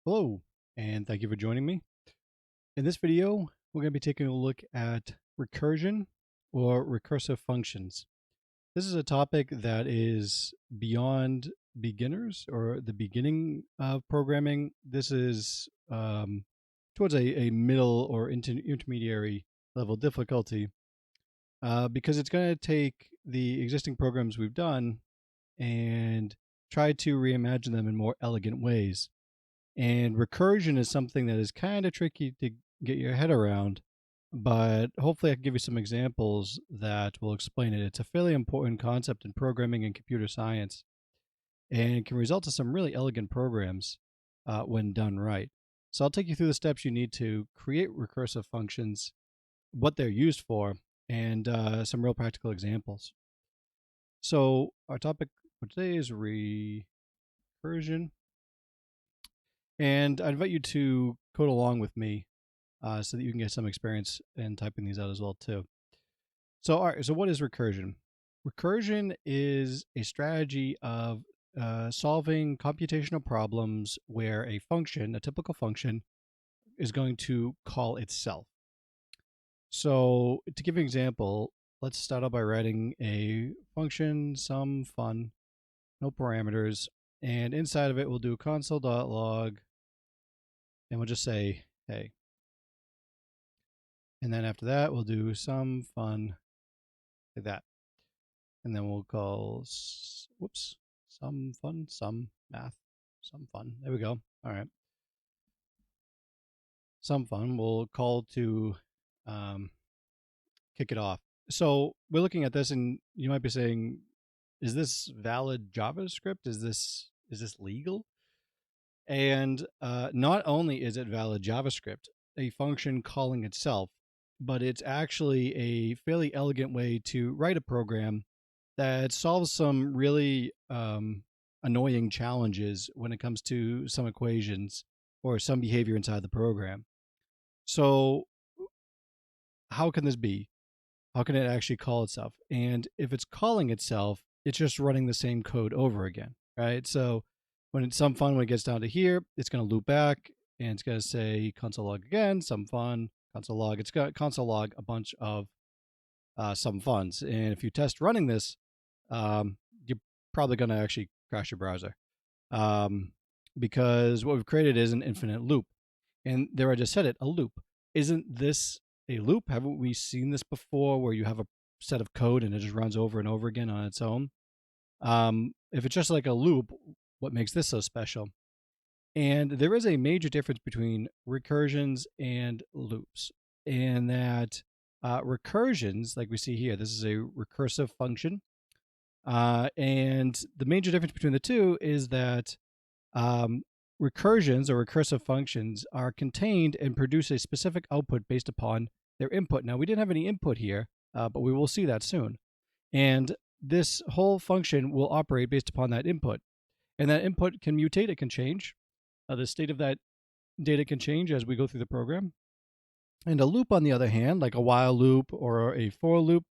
Hello, and thank you for joining me. In this video, we're going to be taking a look at recursion or recursive functions. This is a topic that is beyond beginners or the beginning of programming. This is towards a middle or intermediary level difficulty because it's going to take the existing programs we've done and try to reimagine them in more elegant ways. And recursion is something that is kind of tricky to get your head around, but hopefully I can give you some examples that will explain it. It's a fairly important concept in programming and computer science and can result in some really elegant programs when done right. So I'll take you through the steps you need to create recursive functions, what they're used for, and some real practical examples. So our topic for today is recursion. And I invite you to code along with me so that you can get some experience in typing these out as well too. So, all right. So, what is recursion? Recursion is a strategy of solving computational problems where a function, a typical function, is going to call itself. So, to give an example, let's start out by writing a function, some fun, no parameters, and inside of it, we'll do console.log, and we'll just say, hey. And then after that, we'll do some fun like that. And then we'll call, whoops, some fun, some math, some fun. There we go. All right. Some fun. We'll call to kick it off. So we're looking at this, and you might be saying, "Is this valid JavaScript? Is this legal?" And not only is it valid JavaScript, a function calling itself, but it's actually a fairly elegant way to write a program that solves some really annoying challenges when it comes to some equations or some behavior inside the program. So, how can this be? How can it actually call itself? And if it's calling itself, it's just running the same code over again, right? So, when it's some fun, when it gets down to here, it's going to loop back and it's going to say console log again, some fun, console log. It's got console log a bunch of some funs. And if you test running this, you're probably going to actually crash your browser because what we've created is an infinite loop. And there I just said it, a loop. Isn't this a loop? Haven't we seen this before where you have a set of code and it just runs over and over again on its own? If it's just like a loop, what makes this so special? And there is a major difference between recursions and loops, in that recursions, like we see here, this is a recursive function. And the major difference between the two is that recursions or recursive functions are contained and produce a specific output based upon their input. Now, we didn't have any input here, but we will see that soon. And this whole function will operate based upon that input. And that input can mutate, it can change. The state of that data can change as we go through the program. And a loop, on the other hand, like a while loop or a for loop,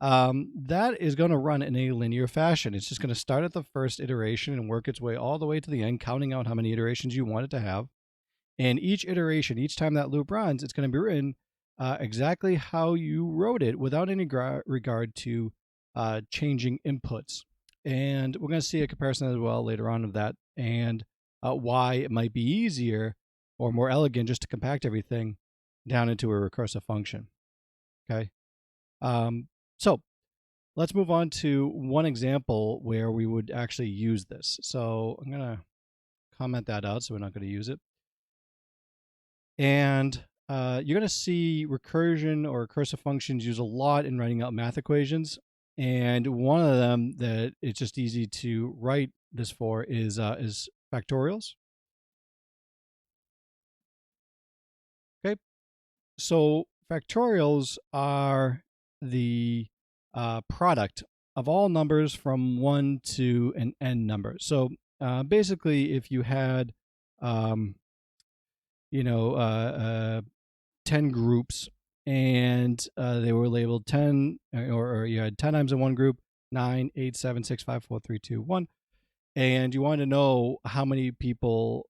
that is going to run in a linear fashion. It's just going to start at the first iteration and work its way all the way to the end, counting out how many iterations you want it to have. And each iteration, each time that loop runs, it's going to be written exactly how you wrote it without any regard to changing inputs. And we're going to see a comparison as well later on of that and why it might be easier or more elegant just to compact everything down into a recursive function. Okay. So let's move on to one example where we would actually use this. So I'm going to comment that out so we're not going to use it. And you're going to see recursion or recursive functions used a lot in writing out math equations. And one of them that it's just easy to write this for is factorials. Okay. So factorials are the product of all numbers from 1 to an n number. So basically, if you had, 10 groups and they were labeled 10, or you had 10 items in one group, 9, 8, 7, 6, 5, 4, 3, 2, 1, and you want to know how many people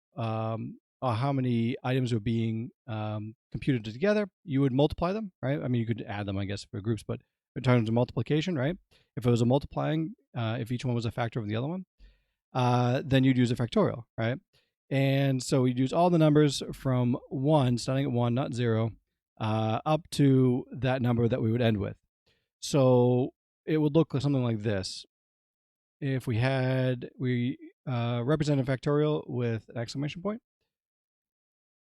how many items were being computed together, you would multiply them, right? I mean, you could add them, I guess, for groups, but in terms of multiplication, right? If it was a multiplying, if each one was a factor of the other one, then you'd use a factorial, right? And so we'd use all the numbers from 1, starting at 1, not 0, up to that number that we would end with. So it would look like something like this. If we represent a factorial with an exclamation point,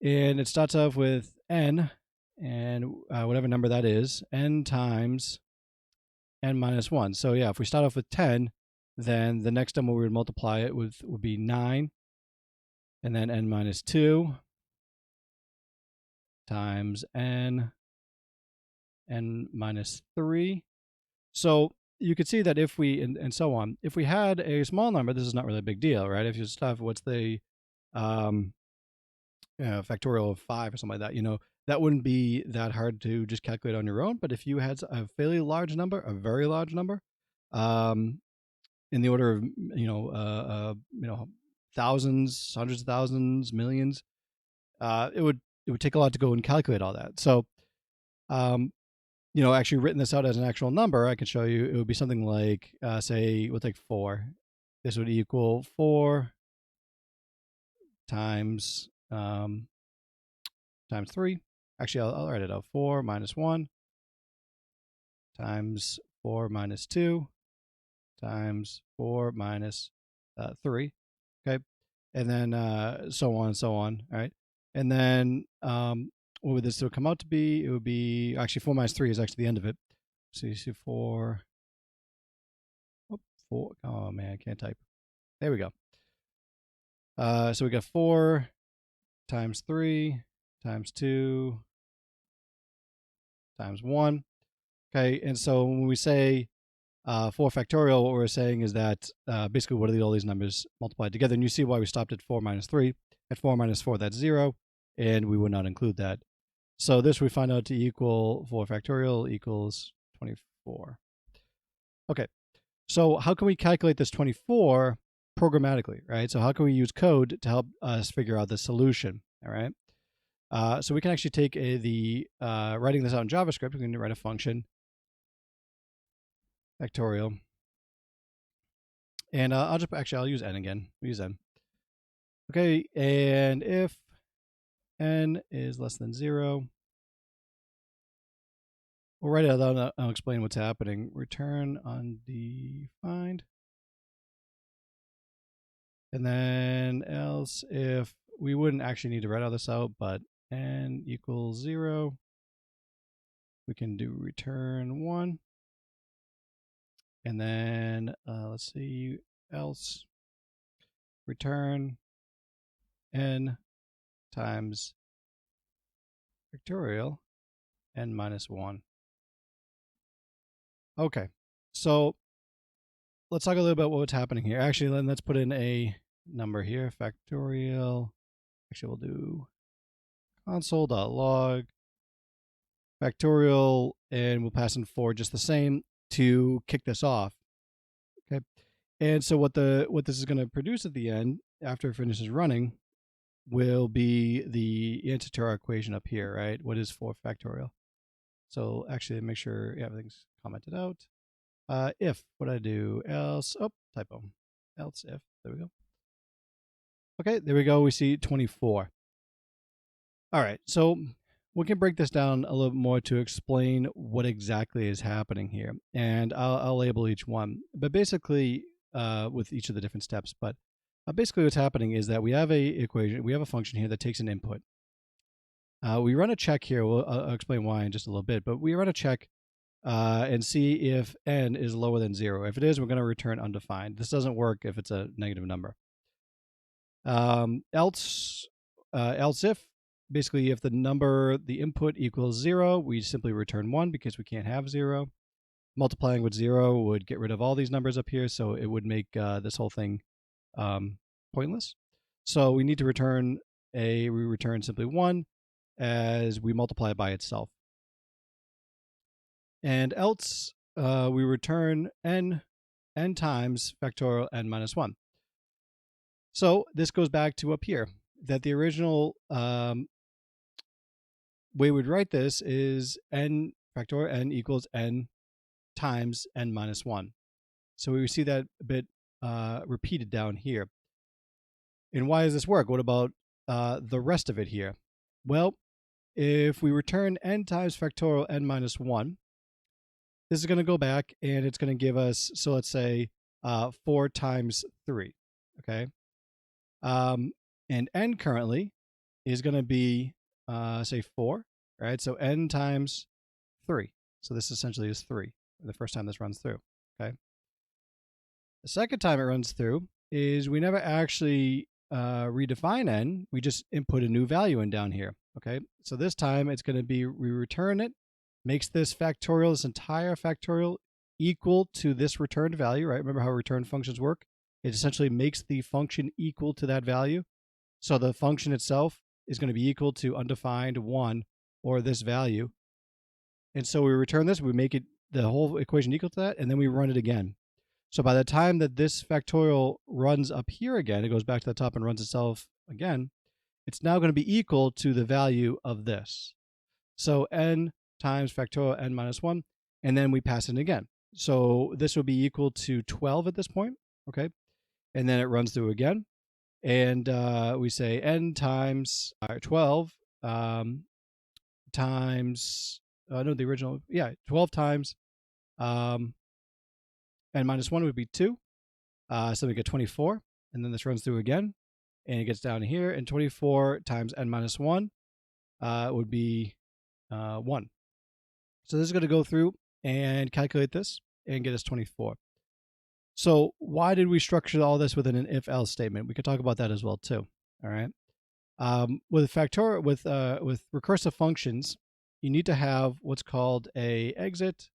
and it starts off with n, and whatever number that is, n times n minus 1. So yeah, if we start off with 10, then the next number we would multiply it with would be 9, and then n minus 2 times n minus 3. So you could see that if we, and so on, if we had a small number, this is not really a big deal, right? If you start, what's the factorial of 5 or something like that, that wouldn't be that hard to just calculate on your own. But if you had a fairly large number, a very large number, in the order of thousands, hundreds of thousands, millions, it would take a lot to go and calculate all that. So actually written this out as an actual number, I can show you. It would be something like, say, we'll take 4. This would equal 4 times 3. Actually, I'll write it out. 4 minus 1 times 4 minus 2 times 4 minus 3. Okay, and then so on and so on. All right, and then what would this come out to be? It would be actually 4 minus 3 is actually the end of it. So you see 4. Oh man, I can't type. There we go. So we got 4 times 3 times 2 times 1. Okay, and so when we say 4 factorial, what we're saying is that basically what are all these numbers multiplied together? And you see why we stopped at 4 minus 3. At 4 minus 4, that's 0, and we would not include that. So this we find out to equal 4 factorial equals 24. Okay, so how can we calculate this 24 programmatically, right? So how can we use code to help us figure out the solution, all right? So we can actually take writing this out in JavaScript, we can write a function, factorial, and I'll use n again. We'll use n. Okay, and if n is less than 0, we'll write it out. I'll explain what's happening. Return undefined. And then else if we wouldn't actually need to write all this out, but n equals 0, we can do return 1. And then let's see, else return n times factorial n minus 1. Okay, so let's talk a little bit about what's happening here. Actually, then let's put in a number here, factorial. Actually, we'll do console.log factorial, and we'll pass in 4 just the same to kick this off. Okay, and so what this is going to produce at the end after it finishes running will be the answer to our equation up here, right? What is 4 factorial? So actually, make sure everything's commented out. If, what I do, else, typo, else if, there we go. Okay, there we go, we see 24. All right, so we can break this down a little bit more to explain what exactly is happening here. And I'll label each one, but basically with each of the different steps. But basically what's happening is that we have a function here that takes an input. We run a check here. I'll explain why in just a little bit, but we run a check and see if n is lower than 0. If it is, we're going to return undefined. This doesn't work if it's a negative number. Else if, basically if the input equals 0, we simply return 1 because we can't have 0. Multiplying with 0 would get rid of all these numbers up here, so it would make this whole thing pointless. So we need to return we return simply 1 as we multiply it by itself. And else we return n times factorial n minus 1. So this goes back to up here. that the original way we'd write this is n factorial n equals n times n minus 1. So we see that a bit repeated down here. And why does this work? What about the rest of it here? Well, if we return n times factorial n minus 1, this is going to go back and it's going to give us, so let's say 4 times 3, okay? And n currently is going to be, say, 4, right? So n times 3. So this essentially is 3 the first time this runs through, okay? The second time it runs through is we never actually redefine n. We just input a new value in down here, okay? So this time it's going to be, we return it, makes this factorial, this entire factorial, equal to this returned value, right? Remember how return functions work? It essentially makes the function equal to that value. So the function itself is going to be equal to undefined 1 or this value. And so we return this, we make it the whole equation equal to that, and then we run it again. So by the time that this factorial runs up here again, it goes back to the top and runs itself again, it's now going to be equal to the value of this. So n times factorial n minus 1, and then we pass it in again. So this will be equal to 12 at this point, okay? And then it runs through again, and we say n times 12 times, no, the original, yeah, 12 times n minus 1 would be 2. So we get 24, and then this runs through again, and it gets down here, and 24 times n minus 1 would be 1. So this is going to go through and calculate this and get us 24. So why did we structure all this within an if-else statement? We could talk about that as well too. All right. With recursive functions, you need to have what's called a exit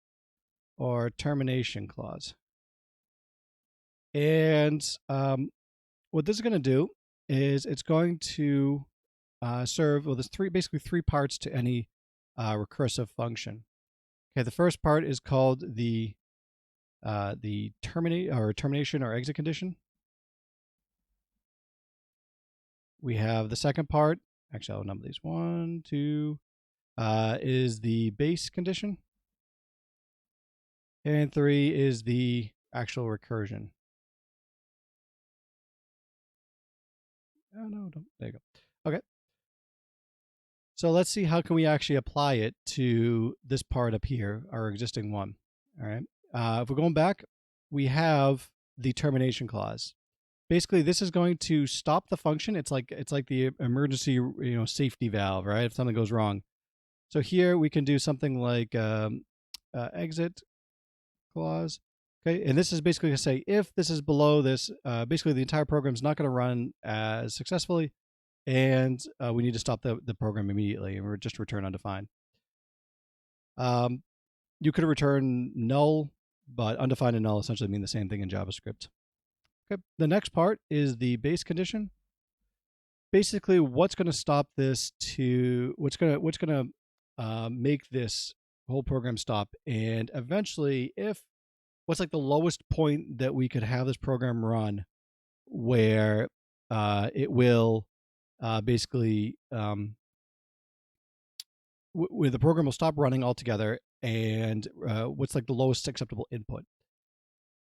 or termination clause. And what this is going to do is it's going to serve, well, there's basically three parts to any recursive function. Okay, the first part is called the termination or exit condition. We have the second part. Actually, I'll number these 1, 2. Is the base condition, and 3 is the actual recursion. Oh no, don't. There you go. Okay. So let's see how can we actually apply it to this part up here, our existing one. All right. If we're going back, we have the termination clause. Basically, this is going to stop the function. It's like the emergency, safety valve, right? If something goes wrong. So here we can do something like exit clause. Okay, and this is basically going to say if this is below this, basically the entire program is not going to run as successfully, and we need to stop the program immediately, and we're just return undefined. You could return null, but undefined and null essentially mean the same thing in JavaScript. Okay, the next part is the base condition. Basically, what's going to stop this what's going to make this whole program stop, and eventually, what's like the lowest point that we could have this program run where it will basically where the program will stop running altogether, and what's like the lowest acceptable input.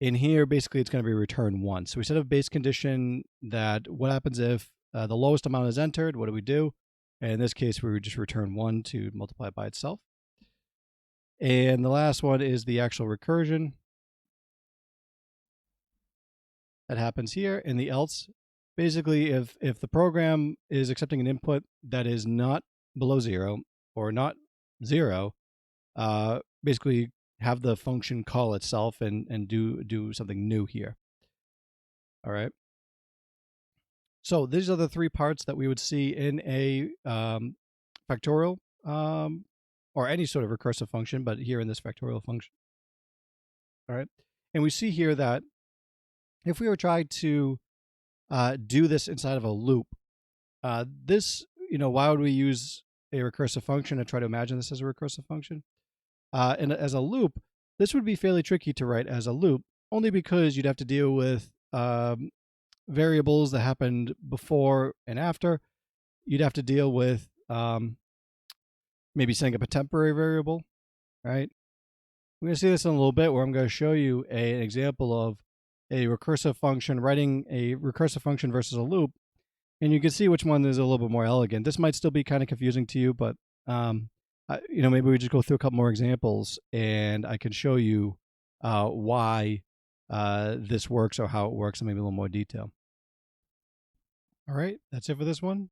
In here, basically, it's going to be return 1. So we set a base condition that what happens if the lowest amount is entered, what do we do? And in this case, we would just return 1 to multiply it by itself. And the last one is the actual recursion. That happens here in the else. Basically, if the program is accepting an input that is not below 0 or not 0, basically have the function call itself and do something new here. All right. So these are the three parts that we would see in a factorial or any sort of recursive function, but here in this factorial function. All right. And we see here that if we were trying to do this inside of a loop, why would we use a recursive function and try to imagine this as a recursive function? And as a loop, this would be fairly tricky to write as a loop, only because you'd have to deal with variables that happened before and after, you'd have to deal with maybe setting up a temporary variable, right? We're going to see this in a little bit where I'm going to show you an example of a recursive function, writing a recursive function versus a loop, and you can see which one is a little bit more elegant. This might still be kind of confusing to you, but maybe we just go through a couple more examples and I can show you why this works or how it works in maybe a little more detail. All right, that's it for this one.